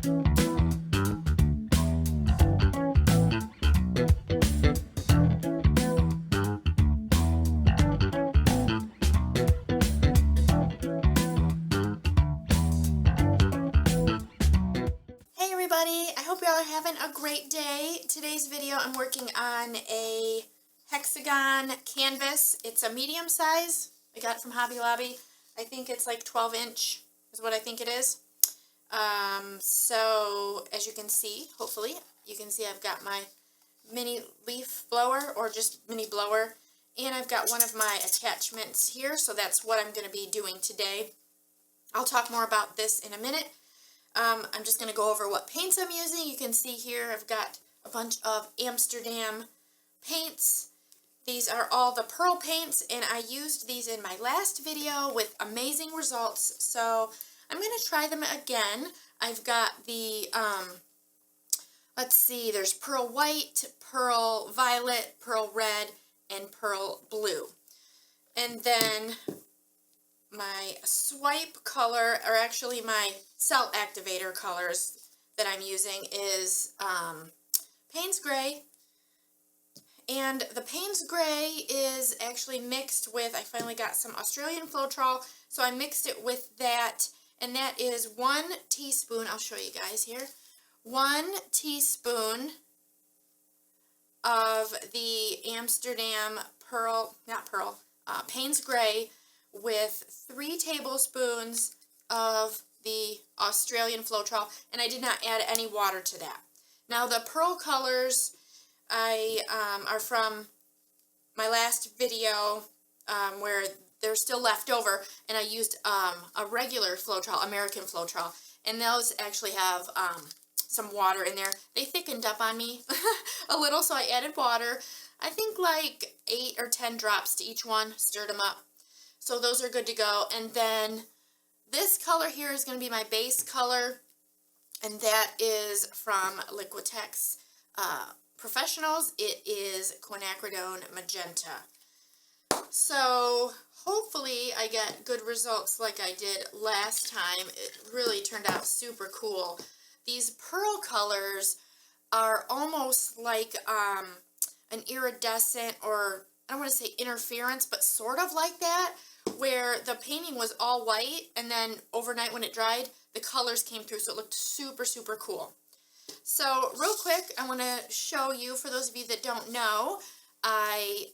I hope y'all are having a great day. Today's video I'm working on a hexagon canvas. It's a medium size. I got it from Hobby Lobby. I think it's like 12-inch is what I think it is. So as you can see, hopefully you can see I've got my mini leaf blower or just mini blower, and I've got one of my attachments here, so that's what I'm going to be doing today. I'll talk more about this in a minute. I'm just going to go over what paints I'm using. You can see here I've got a bunch of Amsterdam paints. These are all the pearl paints, and I used these in my last video with amazing results, so I'm going to try them again. I've got the, let's see, there's pearl white, pearl violet, pearl red, and pearl blue. And then my swipe color, or actually my cell activator colors that I'm using is Payne's Gray. And the Payne's Gray is actually mixed with, I finally got some Australian Floetrol, so I mixed it with that, and that is 1 teaspoon, I'll show you guys here, 1 teaspoon of the Amsterdam Payne's Gray with 3 tablespoons of the Australian Floetrol, and I did not add any water to that. Now the pearl colors are from my last video where they're still left over, and I used a regular Floetrol, American Floetrol, and those actually have some water in there. They thickened up on me a little, so I added water. I think like 8 or 10 drops to each one, stirred them up. So those are good to go. And then this color here is going to be my base color, and that is from Liquitex Professionals. It is Quinacridone Magenta. So hopefully I get good results like I did last time. It really turned out super cool. These pearl colors are almost like an iridescent, or I don't want to say interference, but sort of like that, where the painting was all white, and then overnight when it dried, the colors came through, so it looked super, super cool. So real quick, I want to show you, for those of you that don't know, I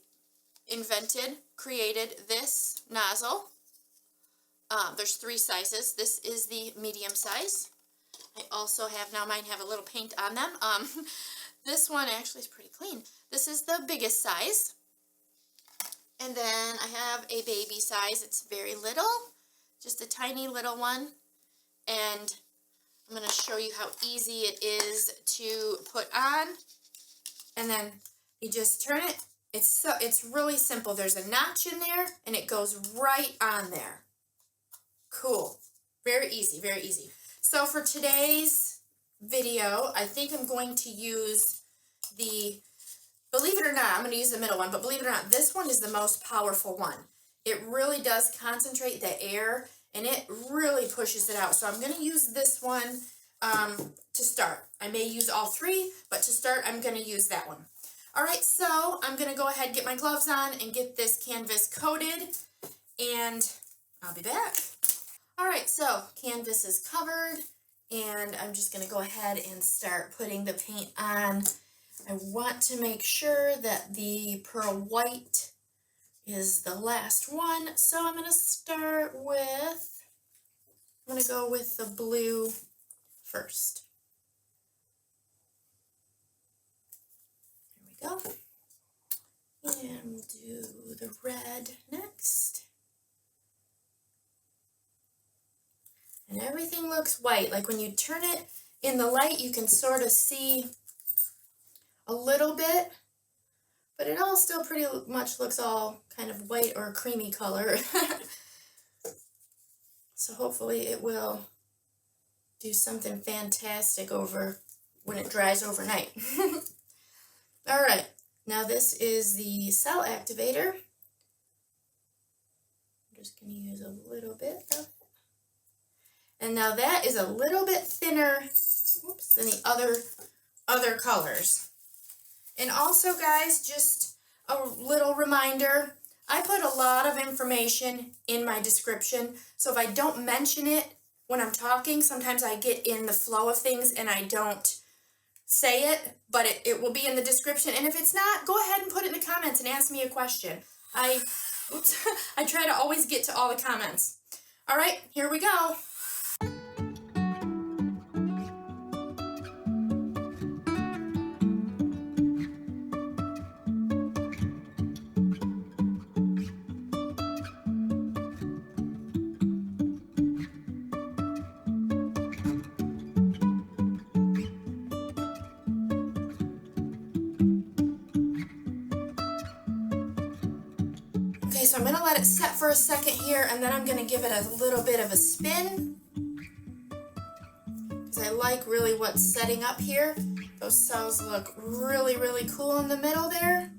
created this nozzle. There's 3 sizes. This is the medium size. I also have, now mine have a little paint on them. This one actually is pretty clean. This is the biggest size. And then I have a baby size. It's very little, just a tiny little one. And I'm going to show you how easy it is to put on. And then you just turn it. It's really simple. There's a notch in there, and it goes right on there. Cool. Very easy, very easy. So for today's video, I think I'm going to use the, believe it or not, I'm going to use the middle one, but believe it or not, this one is the most powerful one. It really does concentrate the air, and it really pushes it out. So I'm going to use this one to start. I may use all 3, but to start, I'm going to use that one. All right, so I'm going to go ahead and get my gloves on and get this canvas coated, and I'll be back. All right, so canvas is covered, and I'm just going to go ahead and start putting the paint on. I want to make sure that the pearl white is the last one, so I'm going to start with, I'm going to go with the blue first. There we go. And do the red next. And everything looks white. Like when you turn it in the light, you can sort of see a little bit, but it all still pretty much looks all kind of white or creamy color. So hopefully it will do something fantastic over when it dries overnight. All right, now this is the cell activator. I'm just going to use a little bit of it. And now that is a little bit thinner Oops, than the other colors. And also, guys, just a little reminder, I put a lot of information in my description, so if I don't mention it when I'm talking, sometimes I get in the flow of things and I don't say it, but it will be in the description. And if it's not, go ahead and put it in the comments and ask me a question. I try to always get to all the comments. All right, here we go. Okay, so I'm going to let it set for a second here, and then I'm going to give it a little bit of a spin, because I like really what's setting up here. Those cells look really, really cool in the middle there.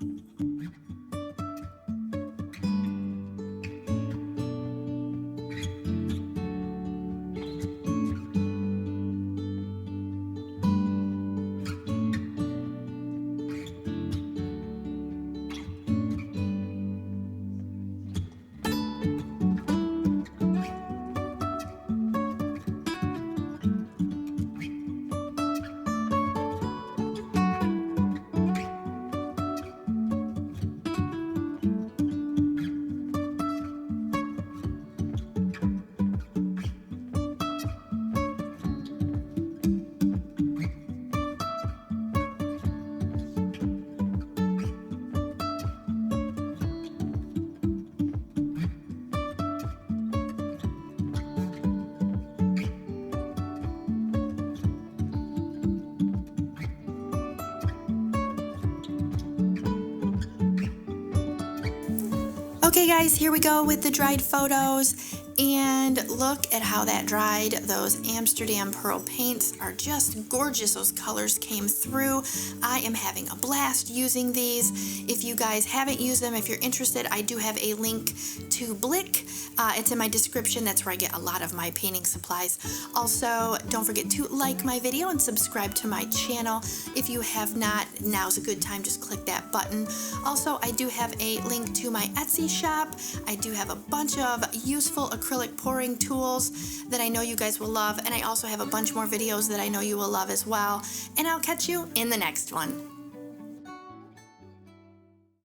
Okay guys, here we go with the dried photos, and look at how that dried. Those Amsterdam pearl paints are just gorgeous. Those colors came through. I am having a blast using these. If you guys haven't used them, if you're interested, I do have a link to Blick. It's in my description. That's where I get a lot of my painting supplies. Also, don't forget to like my video and subscribe to my channel. If you have not, now's a good time. Just click that button. Also, I do have a link to my Etsy shop. I do have a bunch of useful acrylic pouring tools that I know you guys will love, and I also have a bunch more videos that I know you will love as well. And I'll catch you in the next one.